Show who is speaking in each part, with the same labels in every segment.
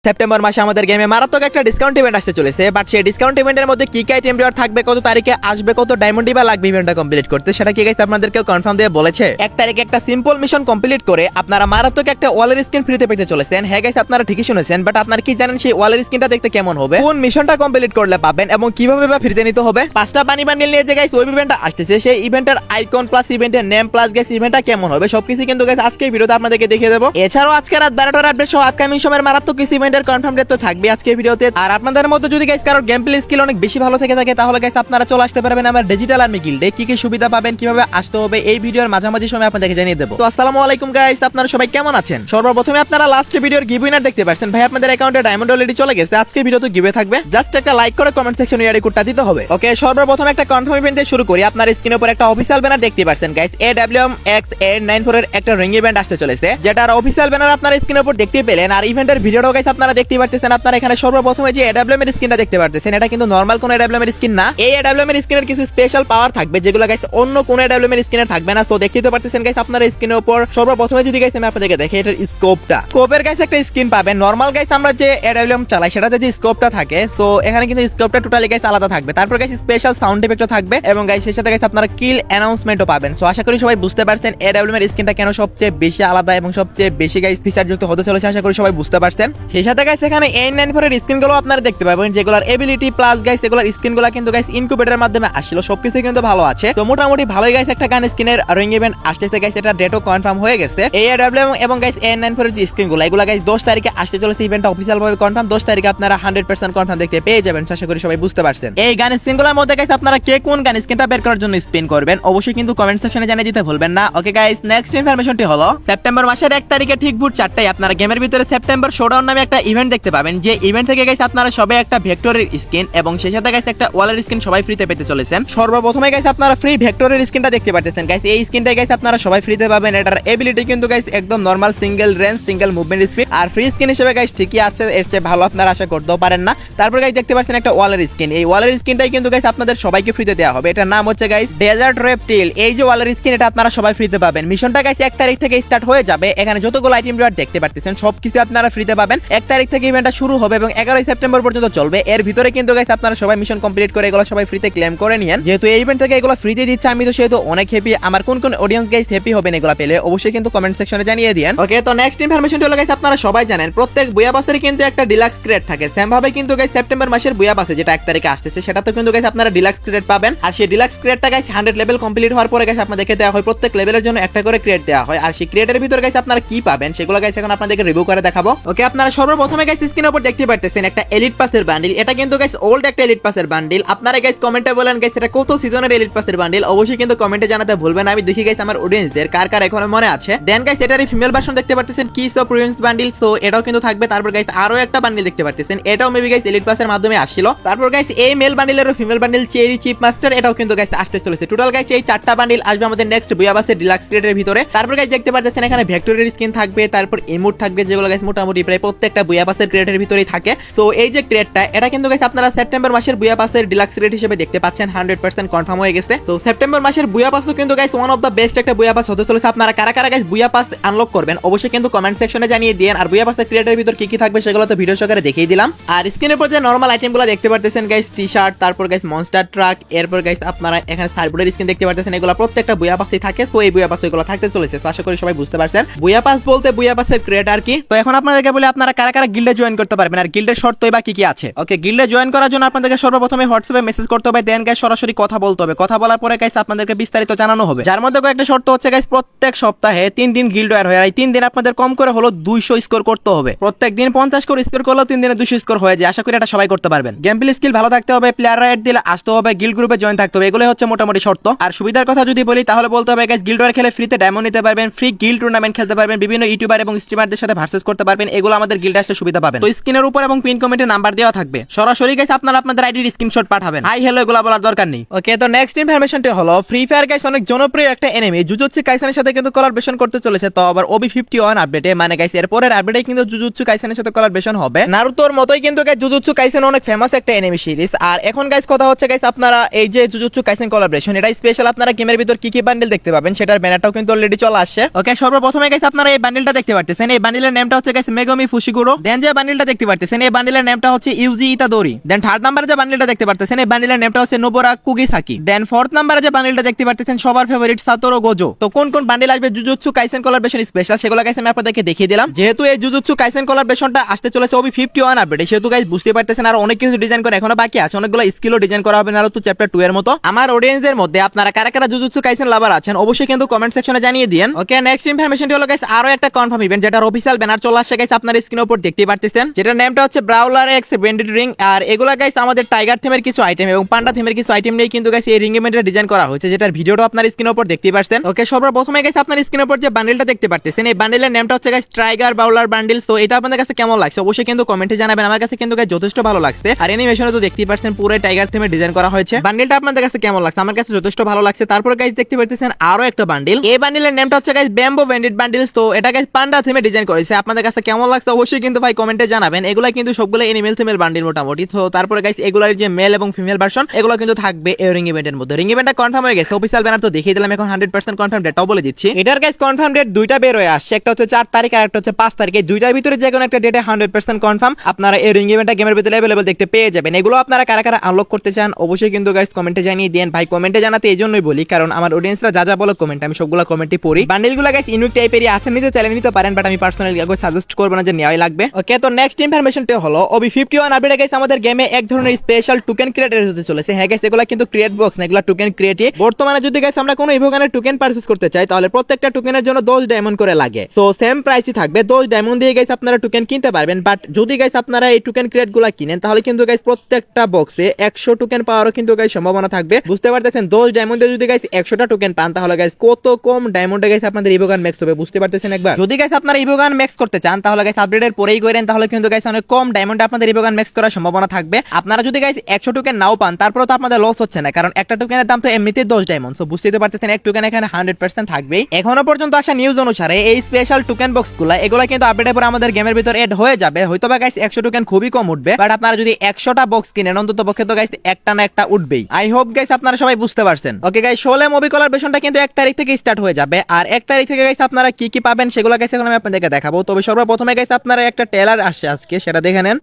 Speaker 1: September মাসে আমাদের গেমে মারাত্মক একটা ডিসকাউন্ট ইভেন্ট আসতে চলেছে। বাট সেই ডিসকাউন্ট ইভেন্টের মধ্যে কি কি আইটেম রিওয়ার্ড থাকবে, কত তারিখে আসবে, কত ডায়মন্ড বা লাগবে ইভেন্টটা কমপ্লিট করতে, সেটা কি গাইস আপনাদেরকে কনফার্ম দিয়ে বলেছে। 1 তারিখে একটা সিম্পল মিশন কমপ্লিট করে আপনারা মারাত্মক একটা ওয়ালের স্কিন ফ্রিতে পেতে চলেছেন। হ্যাঁ গাইস, আপনারা ঠিকই শুনেছেন। বাট আপনারা কি জানেন সেই ওয়ালের স্কিনটা দেখতে কেমন হবে, কোন মিশনটা কমপ্লিট করলে পাবেন এবং কিভাবে বা ফ্রিতে নিতে হবে। 5টা বানি বান্ডিল নিয়ে যে গাইস ওই ইভেন্টটা আসতেছে, সেই ইভেন্টের আইকন প্লাস ইভেন্টের নেম প্লাস গাইস ইভেন্টটা কেমন হবে সবকিছু কিন্তু গাইস আজকে ভিডিওতে আপনাদেরকে দেখিয়ে দেব। এছাড়াও আজকে রাত 12টার আপডেট সহ আপকামিং সময়ের মারাত্মক কিছু ইভেন্টের কনফার্ম ডেট তো থাকবে আজকে ভিডিওতে। আর আপনাদের মধ্যে যদি গাইস কারোর গেম প্লে স্কিল অনেক বেশি ভালো থেকে থাকে তাহলে গাইস আপনারা চলে আসতে পারবেন আমার ডিজিটাল আর্মি গিল্ডে। কি কি সুবিধা পাবেন, কিভাবে আসতে হবে এই ভিডিওর মাঝামাঝি সময় আপনাদেরকে জানিয়ে দেব। তো আসসালামু আলাইকুম গাইস, আপনারা সবাই কেমন আছেন? সর্বপ্রথমে আপনারা লাস্ট ভিডিওর গিভ উইনার দেখতে পাচ্ছেন। ভাই আপনাদের অ্যাকাউন্টে ডায়মন্ড অলরেডি চলে গেছে। আজকে ভিডিওতে গিভে থাকবে, জাস্ট একটা লাইক করে কমেন্ট সেকশনে ইয়ারি কোডটা দিতে হবে। ওকে, সর্বপ্রথম একটা কনফার্ম ইভেন্ট দিয়ে শুরু করি। আপনার স্ক্রিনের উপর একটা অফিশিয়াল ব্যানার দেখতে পাচ্ছেন গাইস। AWMX894 এর একটা রিং ইভেন্ট আসতে চলেছে, যেটার অফিশিয়াল ব্যানার আপনার স্ক্রিনের উপর দেখতে পেলেন। আর ইভেন্টের ভিডিওটাও গাইস আপনারা দেখতে পাচ্ছেন। আপনারা এখানে সর্বপ্রথমে যে AWM এর স্কিনটা দেখতে পাচ্ছেন, এটা কিন্তু নরমাল কোন AWM এর স্কিন না। এই AWM এর স্কিনের কিছু স্পেশাল পাওয়ার থাকবে যেগুলো গাইস অন্য কোন AWM এর স্কিনে থাকবে না। সো দেখতে পাচ্ছেন গাইস আপনারা স্ক্রিনের উপর সর্বপ্রথমে যদি গাইস আমি আপনাদেরকে দেখি, এটার স্কোপের গাইস একটা স্কিন পাবেন। নরমাল গাইস আমরা যে AWM চালাই সেটাতে যে স্কোপটা থাকে, সো এখানে কিন্তু স্কোপটা টোটালি গাইস আলাদা থাকবে। তারপর গাইস স্পেশাল সাউন্ড ইফেক্টও থাকবে এবং গাইস এর সাথে গাইস আপনারা কিল অ্যানাউন্সমেন্টও পাবেন। সো আশা করি সবাই বুঝতে পারছেন AWM এর স্কিনটা কেন সবচেয়ে বেশি আলাদা এবং সবচেয়ে বেশি গাইস ফিচার যুক্ত হতে চলেছে। আশা করি সবাই বুঝতে পারছেন। সেই সাথে গাইস এখানে A94 এর স্কিনগুলো আপনারা দেখতে পাবেন, যেগুলোর এবিলিটি প্লাস গাইস এগুলোর স্কিনগুলো কিন্তু গাইস ইনকিউবেটরের মাধ্যমে আসছিল। সবকিছু কিন্তু ভালো আছে। তো মোটামুটি ভালোই গাইস একটা গান স্কিনের রিং ইভেন্ট আসতেছে গাইস, এটা ডেটও কনফার্ম হয়ে গেছে। এই AWM এবং গাইস A94 এর যে স্কিনগুলো এগুলো গাইস 10 তারিখে আসতে চলেছে। ইভেন্টটা অফিশিয়াল ভাবে কনফার্ম 10 তারিখে আপনারা 100% কনফার্ম দেখতে পেয়ে যাবেন। আশা করি সবাই বুঝতে পারছেন। এই গান স্কিনগুলোর মধ্যে গাইস আপনারা কে কোন গান স্কিনটা বের করার জন্য স্পিন করবেন অবশ্যই কিন্তু কমেন্ট সেকশনে জানিয়ে দিতে ভুলবেন না। ওকে গাইস, নেক্সট ইনফরমেশনটি হলো সেপ্টেম্বর মাসের 1 তারিখে ঠিক ভোর 4টায় আপনারা গেমের ভিতরে সেপ্টেম্বর শোডাউন নামে একটা ইভেন্ট দেখতে পাবেন। যে ইভেন্ট থেকে গাইস আপনারা সবাই একটা ভেক্টরের স্কিন এবং সেই সাথে গাইস একটা ওয়ালের স্কিন সবাই ফ্রিতে পেতে চলেছেন। সর্বপ্রথমে গাইস আপনারা ফ্রি ভেক্টরের স্কিনটা দেখতে পাচ্ছেন গাইস। এই স্কিনটাই গাইস আপনারা সবাই ফ্রিতে পাবেন। এটার এবিলিটি কিন্তু গাইস একদম normal single range single movement speed. আর ফ্রি স্কিন হিসেবে গাইস ঠিকই আছে, এর চেয়ে ভালো আপনারা আশা করতেও পারেন না। তারপর গাইস দেখতে পাচ্ছেন একটা ওয়ালের স্কিন। এই ওয়ালের স্কিনটাই কিন্তু গাইস আপনাদের সবাইকে ফ্রিতে দেওয়া হবে। এটার নাম হচ্ছে গাইস ডেজার্ট রেপটিল। এই যে ওয়ালের স্কিন এটা আপনারা সবাই ফ্রিতে পাবেন। মিশনটা গাইস 1 তারিখ থেকে স্টার্ট হয়ে যাবে। এখানে যতগুলো আইটেম রিওয়ার্ড দেখতে পাচ্ছেন সবকিছু আপনারা ফ্রিতে পাবেন। 1 তারিখ থেকে ইভেন্টটা শুরু হবে এবং 11 সেপ্টেম্বর পর্যন্ত চলবে। এর ভিতরে কিন্তু গাইস আপনারা সবাই মিশন কমপ্লিট করে এগুলো সবাই ফ্রিতে ক্লেম করে নিয়েন। যেহেতু এই ইভেন্ট থেকে এগুলো ফ্রিতে দিচ্ছে আমি তো সেহেতু অনেক হ্যাপি। আমার কোন কোন অডিয়েন্স গাইস হ্যাপি হবেন এগুলো পেলে অবশ্যই কিন্তু কমেন্ট সেকশনে জানিয়ে দিয়েন। ওকে, তো নেক্সট ইনফরমেশনটি হলো গাইস আপনারা সবাই জানেন প্রত্যেক বুয়া পাসের কিন্তু একটা ডিলাক্স ক্রেড থাকে। সেম ভাবে কিন্তু গাইস সেপ্টেম্বর মাসের বুয়া পাসে যেটা 1 তারিখে আসতেছে সেটাতে কিন্তু গাইস আপনারা ডিলাক্স ক্রেড পাবেন। আর সেই ডিলাক্স ক্রেডটা গাইস 100 লেভেল কমপ্লিট হওয়ার পরে গাইস আপনাদেরকে দেওয়া হয় প্রত্যেক লেভেলের জন্য একটা করে ক্রেড দেওয়া হয়। আর সেই ক্রেডের ভিতর গাইস আপনারা কি পাবেন সেগুলো গাইস এখন আপনাদেরকে রিভিউ করে দেখাবো। ওকে, আপনারা সর্বপ্রথমে গাইস স্ক্রিনের উপর দেখতে পাচ্ছেন একটা এলিট পাসের বান্ডিল। এটা কিন্তু গাইস ওল্ড একটা এলিট পাসের বান্ডিল। আপনারা গাইস কমেন্টে বলেন গাইস এটা কত সিজনের এলিট পাসের বান্ডিল, অবশ্যই কিন্তু কমেন্টে জানাতে ভুলবেন না। আমি দেখি গাইস আমার অডিয়েন্সদের কার কার এখনো মনে আছে। দেন গাইস এটার ফিমেল ভার্সন দেখতে পাচ্ছেন kiss of ruins bundle, so এটাও কিন্তু থাকবে। তারপর গাইস আরো একটা বান্ডিল দেখতে পাচ্ছেন, এটাও মেবি গাইস এলিট পাসের মাধ্যমে আসছিল। তারপর গাইস এই মেল বান্ডিলের female bundle cherry chip master, এটাও কিন্তু গাইস আসতে চলেছে। টোটাল গাইস এই 4টা বান্ডিল আসবে আমাদের নেক্সট বুয়া পাসের ডিলাক্স ক্রেডের ভিতরে। তারপর গাইস দেখতে পাচ্ছেন এখানে ভেক্টরের স্কিন থাকবে, তারপর ইমোট থাকবে, যেগুলো গাইস মোটামুটি প্রায় প্রত্যেকটা বুয়া পাসের ক্রেডের ভিতরেই থাকে। সো এই যে ক্রেডটা এটা কিন্তু গাইস আপনারা সেপ্টেম্বর মাসের বুয়া পাসের ডিলাক্স ক্রেড হিসেবে দেখতে পাচ্ছেন। 100% কনফার্ম হয়ে গেছে। তো সেপ্টেম্বর মাসের বুয়া পাসও কিন্তু guys one of the best একটা বুয়া পাস হতে চলেছে। আপনারা কারা কারা গাইস বুয়া পাস আনলক করবেন অবশ্যই কিন্তু কমেন্ট সেকশনে জানিয়ে দিন। আর বুয়া পাসের ক্রিয়েটের ভিতর কি কি থাকবে সেগুলো তো ভিডিও সহকারে দেখিয়ে দিলাম। আর স্ক্রিনের উপর যে নরমাল আইটেমগুলো দেখতে পাচ্ছেন গাইস টি-শার্ট, তারপর গাইস মনস্টার ট্রাক, এরপর গাইস আপনারা এখানে সার্বোর্ডের স্ক্রিন দেখতে পাচ্ছেন, এগুলো প্রত্যেকটা বুয়া পাসেই থাকে। সো এই বুয়া পাস এগুলো থাকতে চলেছে। তো আশা করি সবাই বুঝতে পারছেন বুয়া পাস বলতে বুয়া পাসের ক্রিয়েটার কি। তো এখন আপনাদেরকে বলি আপনারা কারা কারা গিল্ডে জয়েন করতে পারবেন আর গিল্ডের শর্তই বা কি কি আছে। ওকে, গিল্ডে জয়েন করার জন্য আপনাদেরকে সর্বপ্রথমে হোয়াটসঅ্যাপে মেসেজ করতে হবে। দেন গাইস সরাসরি কথা বলতে হবে। কথা বলার পরে গাইস আপনাদেরকে বিস্তারিত জানানো হবে, যার মধ্যে কয়েকটা শর্ত হচ্ছে গাইস প্রত্যেক সপ্তাহে 3 দিন গিল্ড ওয়্যার হয়। আর এই 3 দিন আপনাদের কম করে হলো 200 স্কোর করতে হবে। প্রত্যেক দিন 50 করে স্কোর করলে 3 দিনে 200 স্কোর হয়ে যায়। আশা করি এটা সবাই করতে পারবেন। গেম প্লে স্কিল ভালো থাকতে হবে, প্লেয়ার রাইট দিলে আসতে হবে, গিল্ড গ্রুপে জয়েন থাকতে হবে। এগুলো হচ্ছে মোটামুটি শর্ত। আর সুবিধার কথা যদি বলি তাহলে বলতে হবে গাইস গিল্ড ওয়্যার খেলে ফ্রিতে ডায়মন্ড নিতে পারবেন, ফ্রি গিল্ড টুর্নামেন্ট খেলতে পারবেন, বিভিন্ন ইউটিউবার এবং স্ট্রিমারদের সাথে ভার্সেস করতে পারবেন। এগুলো আমাদের গিল্ডে আসলে সুবিধা পাবেন। তো স্ক্রিনের উপর এবং পিন কমেন্টে নাম্বার দেওয়া থাকবে, সরাসরি গাইস আপনারা আপনাদের আইডির স্ক্রিনশট পাঠাবেন। হাই হ্যালো এগুলো বলার দরকার নেই। ওকে, তো নেক্সট ইনফরমেশনটি হলো ফ্রি ফায়ার গাইস অনেক জনপ্রিয় একটা এনিমি জুজুৎসু কাইসেনের সাথে কিন্তু কোলাবরেশন করতে চলেছে। তো আবার OB51 আপডেটে মানে গাইস এর পরের আপডেটে কিন্তু জুজুৎসু কাইসেনের সাথে কোলাবরেশন হবে। নারুতোর মতোই কিন্তু গাইস জুজুৎসু কাইসেন অনেক ফেমাস একটা এনিমি সিরিজ। আর এখন গাইস কথা হচ্ছে গাইস আপনারা এই যে জুজুৎসু কাইসেন কোলাবরেশন এটা স্পেশাল আপনারা গেমের ভিতর কি কি বান্ডেল দেখতে পাবেন সেটার ব্যানারটাও কিন্তু অলরেডি চলে আসছে। ওকে, সর্বপ্রথমে গাইস আপনারা এই বান্ডেলটা দেখতে পাচ্ছেন। এই বান্ডেলের নামটা হচ্ছে গাইস মেগমি ফুশিগুরো। দেন যে বান্ডিলটা দেখতে পারতেছেন এই বান্ডিলের নামটা হচ্ছে ইউজি ইতাদোরি। দেন থার্ড নাম্বারে যে বান্ডিলটা দেখতে পারতেছেন এই বান্ডিলের নামটা হচ্ছে নোবোরা কুগিসাকি। দেন ফোর্থ নাম্বারে যে বান্ডিলটা দেখতে পারতেছেন সবার ফেভারিট সাতোরু গোজো। তো কোন কোন বান্ডিল আসবে জুজুৎসু কাইসেন কোলাবরেশন স্পেশাল সেগুলো গাইস আমি আপনাদেরকে দেখিয়ে দিলাম। যেহেতু এই জুজুৎসু কাইসেন কোলাবরেশনটা আসতে চলেছে ওবি 51 আপডেটে, সেহেতু গাইস বুঝতে পারতেছেন আর অনেক কিছু ডিজাইন করে এখনো বাকি আছে, অনেকগুলো স্কিলও ডিজাইন করা হবে নারুতো চ্যাপ্টার 2 এর মতো। আমার অডিয়েন্সদের মধ্যে আপনারা কারা কারা জুজুৎসু কাইসেন লাভার আছেন অবশ্যই কিন্তু কমেন্ট সেকশনে জানিয়ে দিন। ওকে, নেক্সট ইনফরমেশনটি হলো গাইস আরো একটা কনফার্ম ইভেন্ট যেটার অফিশিয়াল ব্যানার চলে আসছে গাইস আপনার স্ক্রিনের উপর দেখতে পারতেছেন, যেটার নামটা হচ্ছে ব্রাউলার এক্স ব্র্যান্ডেড রিং। আর এগুলা গাইস আমাদের টাইগার থিমের কিছু আইটেম এবং পান্ডা থিমের কিছু আইটেম নিয়ে কিন্তু গাইস এই রিং ইভেন্টটা ডিজাইন করা হয়েছে, যেটার ভিডিওটা আপনার স্ক্রিনের উপর দেখতে পাচ্ছেন। ওকে, সর্বপ্রথমে গাইস আপনার স্ক্রিনের উপর যে বান্ডেলটা দেখতে পারতেছেন এই বান্ডেলের নামটা হচ্ছে গাইস টাইগার বাউলার বান্ডেল। সো এটা আপনাদের কাছে কেমন লাগছে অবশ্যই কিন্তু কমেন্টে জানাবেন। আমার কাছে কিন্তু গাইস যথেষ্ট ভালো লাগছে, আর অ্যানিমেশনে তো দেখতেই পাচ্ছেন পুরো টাইগার থিমে ডিজাইন করা হয়েছে। বান্ডেলটা আপনাদের কাছে কেমন লাগছে? আমার কাছে যথেষ্ট ভালো লাগছে। তারপর গাইস দেখতে পারতেছেন আরো একটা বান্ডেল, এই বান্ডেলের নামটা হচ্ছে গাইস ব্যাম্বো ব্যান্ডেড বান্ডেলস। তো এটা গাইস পান্ডা থিমে ডিজাইন করেছে, আপনাদের কাছে কেমন লাগছে অবশ্যই কিন্তু ভাই কমেন্টে জানাবেন। এগুলা কিন্তু সবগুলো এনিমেল থিমের বান্ডেল মোটামুটি। তো তারপরে গাইস এগুলার যে মেল এবং ফিমেল ভার্সন এগুলো কিন্তু থাকবে এই রিং ইভেন্টের মধ্যে। রিং ইভেন্টটা কনফার্ম হয়ে গেছে, অফিশিয়াল ব্যানার তো দেখিয়ে দিলাম, এখন 100% কনফার্ম ডেটটাও বলে দিচ্ছি। এটার গাইস কনফার্ম ডেট দুইটা বের হয়ে আসছে, একটা হচ্ছে 4 তারিখ আর একটা হচ্ছে 5 তারিখ। এই দুইটার ভিতরে যে কোনো একটা ডেটে 100% কনফার্ম আপনারা এই রিং ইভেন্টটা গেমের ভিতরে अवेलेबल দেখতে পেয়ে যাবেন। এগুলো আপনারা কারা কারা আনলক করতে চান অবশ্যই কিন্তু গাইস কমেন্টে জানিয়ে দেন। ভাই কমেন্টে জানাতে এইজন্যই বলি কারণ আমার অডিয়েন্সরা যা যা বলে কমেন্ট আমি সবগুলো কমেন্টই পড়ি। বান্ডেলগুলো গাইস ইউনিক টাইপেরই আছে, নিতে চাইলে নিতে পারেন, বাট আমি পার্সোনালি কাউকে সাজেস্ট করব না যে নেওয়াই লাগবে। ওকে, তো নেক্সট ইনফরমেশনটা হলো ওবি 51 আপডেটে গাইস আমাদের গেমে এক ধরনের স্পেশাল টোকেন ক্রিয়েটর হতে চলেছে। হ্যাঁ গাইস, এগুলো কিন্তু ক্রিয়েট বক্স না, এগুলো টোকেন ক্রিয়েটই। বর্তমানে যদি গাইস আমরা কোনো ইভোগানের টোকেন পারচেজ করতে চাই তাহলে প্রত্যেকটা টোকেনের জন্য 10 ডায়মন্ড করে লাগে। সো সেম প্রাইসই থাকবে, 10 ডায়মন্ড দিয়ে গাইস আপনারা টোকেন কিনতে পারবেন। বাট যদি গাইস আপনারা এই টোকেন ক্রিয়েটগুলো কিনেন তাহলে কিন্তু গাইস প্রত্যেকটা বক্সে 100 টোকেন পাওয়ারও কিন্তু গাইস সম্ভাবনা থাকবে। বুঝতে পারতেছেন 10 ডায়মন্ডে যদি গাইস 100টা টোকেন পান তাহলে গাইস কত কম ডায়মন্ডে গাইস আপনাদের ইভোগান ম্যাক্স হবে, বুঝতে পারতেছেন একবার। যদি গাইস আপনারা ইভোগান ম্যাক্স করতে চান তাহলে গাইস আপডেটের পরেই করেন, তাহলে কিন্তু গাইস অনেক কম ডায়মন্ডে আপনাদের ইভোগান ম্যাক্স করার সম্ভাবনা থাকবে। আপনারা যদি গাইস 100 টোকেন নাও পান তারপরেও তো আপনাদের লস হচ্ছে না, কারণ একটা টোকেনের দাম তো এমনিতেই 10 ডায়মন্ড। সো বুঝতে পারতেছেন এক টোকেন এখানে 100% থাকবেই। এখনো পর্যন্ত আসা নিউজ অনুসারে এই স্পেশাল টোকেন বক্সগুলো এগুলা কিন্তু আপডেটের পরে আমাদের গেমের ভিতর এড হয়ে যাবে। হয়তোবা গাইস 100 টোকেন খুবই কম উঠবে, বাট আপনারা যদি 100টা বক্স কিনেন অন্তত পক্ষে তো গাইস একটা না একটা উঠবেই। আই হোপ গাইস আপনারা সবাই বুঝতে পারছেন। ওকে গাইস, 16 মুভি কোলাবরেশনটা কিন্তু 1 তারিখ থেকে স্টার্ট হয়ে যাবে, আর 1 তারিখ থেকে গাইস আপনারা কি কি পাবেন সেগুলো গাইস এখন আমি আপনাদেরকে দেখাবো। তবে সর্বপ্রথমে গাইস আপনারা একটা ট্রেলার আসছে আজকে, সেটা দেখে নেন।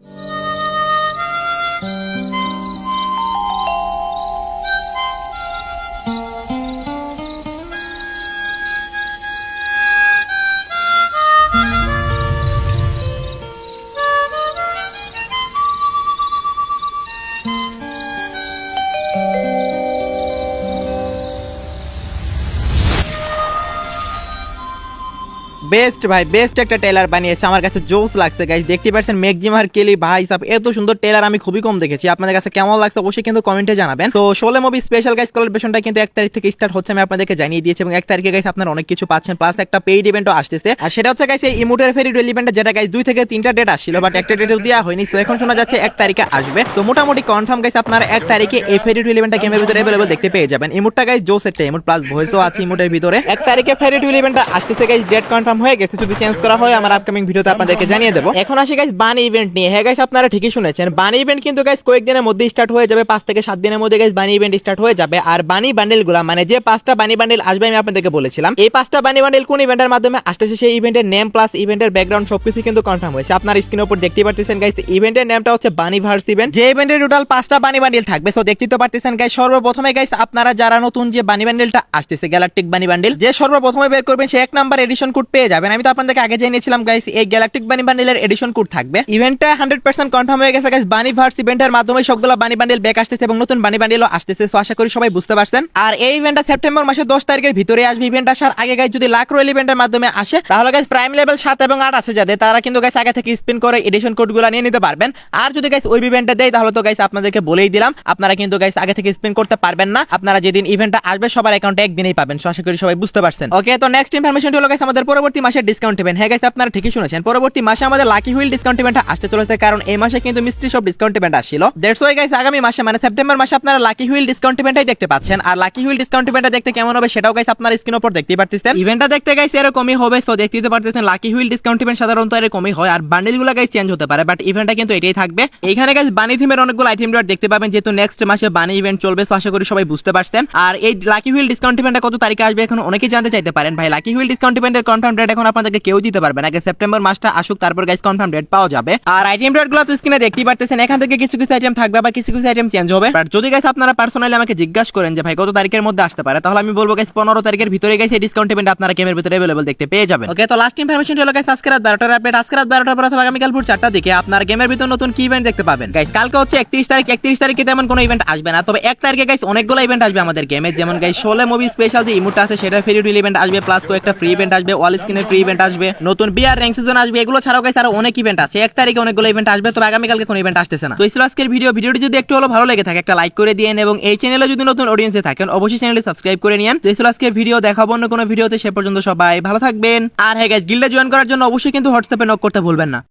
Speaker 1: বেস্ট ভাই, বেস্ট একটা ট্রেলার বানিয়েছে, আমার কাছে জোস লাগছে গাইস। দেখতে পাচ্ছেন ম্যাক্সিমার কেলি ভাই সাহেব, এত সুন্দর ট্রেলার আমি খুবই কম দেখেছি। আপনাদের কাছে কেমন লাগছে অবশ্যই কিন্তু কমেন্টে জানাবেন। তো 16 মুভি স্পেশাল গাইস কোলাবরেশনটা কিন্তু 1 তারিখ থেকে স্টার্ট হচ্ছে, আমি আপনাদেরকে জানিয়ে দিয়েছি, এবং 1 তারিখে গাইস আপনারা অনেক কিছু পাচ্ছেন, প্লাস একটা পেইড ইভেন্টও আসতেছে। আর সেটা হচ্ছে গাইস এই ইমোটের ফেরি ডুয়েল ইভেন্টটা, যেটা গাইস 2 থেকে 3টা ডেট আসছিল, বাট একটা ডেটও দেওয়া হয়নি। সো এখন শোনা যাচ্ছে 1 তারিখে আসবে। তো মোটামুটি কনফার্ম গাইস আপনারা 1 তারিখে এই ফেরি ডুয়েল ইভেন্টটা গেমের ভিতরে अवेलेबल দেখতে পেয়ে যাবেন। ইমোটটা গাইস জোস একটা ইমোট, প্লাস ভয়েসও আছে ইমোটের ভিতরে। 1 তারিখে ফেরি ডুয়েল ইভেন্টটা আসতেছে গাইস, ডেট কনফার্ম হয়ে গেছে, যদি চেঞ্জ করা হয় আমার আপকামিং ভিডিওতে আপনাদেরকে জানিয়ে দেব। এখন আসি গাইস বানি ইভেন্ট নিয়ে। হ্যাঁ গাইস, আপনারা ঠিকই শুনেছেন, বানি ইভেন্ট কিন্তু গাইস কয়েকদিনের মধ্যে স্টার্ট হয়ে যাবে, 5 থেকে 7 দিনের মধ্যে গাইস বানি ইভেন্ট স্টার্ট হয়ে যাবে। আর বানি বান্ডেলগুলো মানে যে 5টা বানি বান্ডেল আসবে আমি আপনাদেরকে বলেছিলাম, এই 5টা বানি বান্ডেল কোন ইভেন্টের মাধ্যমে আসতেছে সেই ইভেন্টের নেম প্লাস ইভেন্টের ব্যাকগ্রাউন্ড সবকিছু কিন্তু কনফার্ম হয়েছে। আপনার স্ক্রিনের উপর দেখতে পারতেছেন গাইস, ইভেন্টের নামটা হচ্ছে বানি ভার্স ইভেন্ট। যে ইভেন্টের টোটাল 5টা বানি বান্ডেল থাকবে। সো দেখতে তো পারতেছেন গাইস, সর্বপ্রথমে গাইস আপনারা যারা নতুন যে বানি বান্ডেলটা আসতেছে গ্যালাকটিক বানি বান্ডেল, যে সর্বপ্রথমে বের করবেন সে 1 নাম্বার এডিশন কোড পেয়ে যাবেন। আমি তো আপনাদেরকে আগে জানিয়েছিলাম গাইস এই গ্যালাকটিক বানি বান্ডেলের এডিশন কোড থাকবে। ইভেন্টটা 100% কনফার্ম হয়ে গেছে গাইস, বানি ভার্স ইভেন্টের মাধ্যমে সবগুলো বানি বান্ডেল ব্যাক আসতেছে এবং নতুন বানি বান্ডেলও আসতেছে। সো আশা করি সবাই বুঝতে পারছেন। আর এই ইভেন্টটা সেপ্টেম্বর মাসের 10 তারিখের ভিতরে আসবে। ইভেন্ট আসার আগে গাইস যদি লাক রয়েল ইভেন্টের মাধ্যমে আসে তাহলে গাইস প্রাইম লেভেল 7 এবং 8 আছে যাদের, তারা কিন্তু গাইস আগে থেকে স্পিন করে এডিশন কোডগুলো নিয়ে নিতে পারবেন। আর যদি গাইস ওই ইভেন্টটা দেয় তাহলে তো গাইস আপনাদেরকে বলেই দিলাম, আপনারা কিন্তু গাইস আগে থেকে স্পিন করতে পারবেন না। আপনারা যেদিন ইভেন্টটা আসবে সবার অ্যাকাউন্টে একদিনেই পাবেন। সো আশা করি সবাই বুঝতে পারছেন। ওকে, তো নেক্সট ইনফরমেশনটি হলো গাইস আমাদের পরবর্তী মাসের ডিসকাউন্ট ইভেন্ট। হ্যাঁ গাইস, আপনারা ঠিকই শুনেছেন, পরবর্তী মাসে আমাদের লাকি হুইল ডিসকাউন্ট ইভেন্টটা আসতে চলেছে, কারণ এই মাসে কিন্তু মিস্ট্রি শপ ডিসকাউন্ট ইভেন্ট আসছিল। দ্যাটস ওয়াই গাইস আগামী মাসে মানে সেপ্টেম্বর মাসে আপনারা লাকি হুইল ডিসকাউন্ট ইভেন্টটাই দেখতে পাচ্ছেন। আর লাকি হুইল ডিসকাউন্ট ইভেন্টটা দেখতে কেমন হবে সেটাও গাইস আপনারা স্ক্রিনের উপর দেখতেই পারতেছেন। ইভেন্টটা দেখতে গাইস এরকমই হবে। সো দেখতেই পারতেছেন লাকি হুইল ডিসকাউন্ট ইভেন্ট সাধারণত এরকমই হয়, আর বান্ডেলগুলো গাইস চেঞ্জ হতে পারে, বাট ইভেন্টটা কিন্তু এটাই থাকবে। এইখানে গাইস বানি থিমের অনেকগুলো আইটেম ডট দেখতে পাবেন, যেহেতু নেক্সট মাসে বানি ইভেন্ট চলবে। সো আশা করি সবাই বুঝতে পারছেন। আর এই লাকি হুইল ডিসকাউন্ট ইভেন্টটা কত তারিখে আসবে এখন অনেকেই জানতে চাইতে পারেন। ভাই লাকি হুইল ডিসকাউন্ট ইভেন্টের কনফার্ম ডেট এখন আপনাদেরকে কেউ দিতে পারবে না। আগে সেপ্টেম্বর মাসটা আসুক, তারপর গাইস কনফার্ম ডেট পাওয়া যাবে। আর আইটেম রেট গুলো তো স্ক্রিনে দেখতেই পারতেছেন, এখান থেকে কিছু কিছু আইটেম থাকবে, আবার কিছু কিছু আইটেম চেঞ্জ হবে। বাট যদি গাইস আপনারা পার্সোনালি আমাকে জিজ্ঞাসা করেন যে ভাই কত তারিখের মধ্যে আসতে পারে, তাহলে আমি বলবো গাইস 15 তারিখের ভিতরে গাইস এই ডিসকাউন্ট ইভেন্ট আপনারা গেমের ভিতরে अवेलेबल দেখতে পেয়ে যাবেন। ওকে, তো লাস্ট ইনফরমেশন হলো গাইস আজকে রাত 12টার আপডেট। আজকে রাত 12টার পর অথবা আগামীকাল ভোর 4টার দিকে আপনার গেমের ভিতর নতুন কি ইভেন্ট দেখতে পাবেন। গাইস কালকে হচ্ছে 31 তারিখ, 31 তারিখে তেমন কোনো ইভেন্ট আসবে না, তবে 1 তারিখে গাইস অনেকগুলো ইভেন্ট আসবে আমাদের গেমে। যেমন গাইস 16 মুভি স্পেশাল যে ইমোট আছে সেটা ফ্রি রিল ইভেন্ট আসবে, প্লাস কয়েকটা ফ্রি ইভেন্ট আসবে, ওয়াল স্ক্রিনের ফ্রি ইভেন্ট আসবে, নতুন বিআর র্যাঙ্ক সিজন আসবে। এগুলো ছাড়াও গাইস আরো অনেক ইভেন্ট আছে। 1 তারিখে অনেকগুলো ইভেন্ট আসবে, তবে আগামীকালকে কোনো ইভেন্ট আসতেছে না। তো এই ছিল আজকের ভিডিওটি যদি একটু হলো ভালো লেগে থাকে একটা লাইক করে দিয়েন, এবং এই চ্যানেলে যদি নতুন অডিয়েন্সে থাকেন অবশ্যই চ্যানেলটি সাবস্ক্রাইব করে নিন। তো এই ছিল আজকের ভিডিও, দেখাবো অন্য কোনো ভিডিওতে। সে পর্যন্ত সবাই ভালো থাকবেন। আর হ্যাঁ গাইস, গিল্ডে জয়েন করার জন্য অবশ্যই কিন্তু হোয়াটসঅ্যাপে নক করতে ভুলবেন না।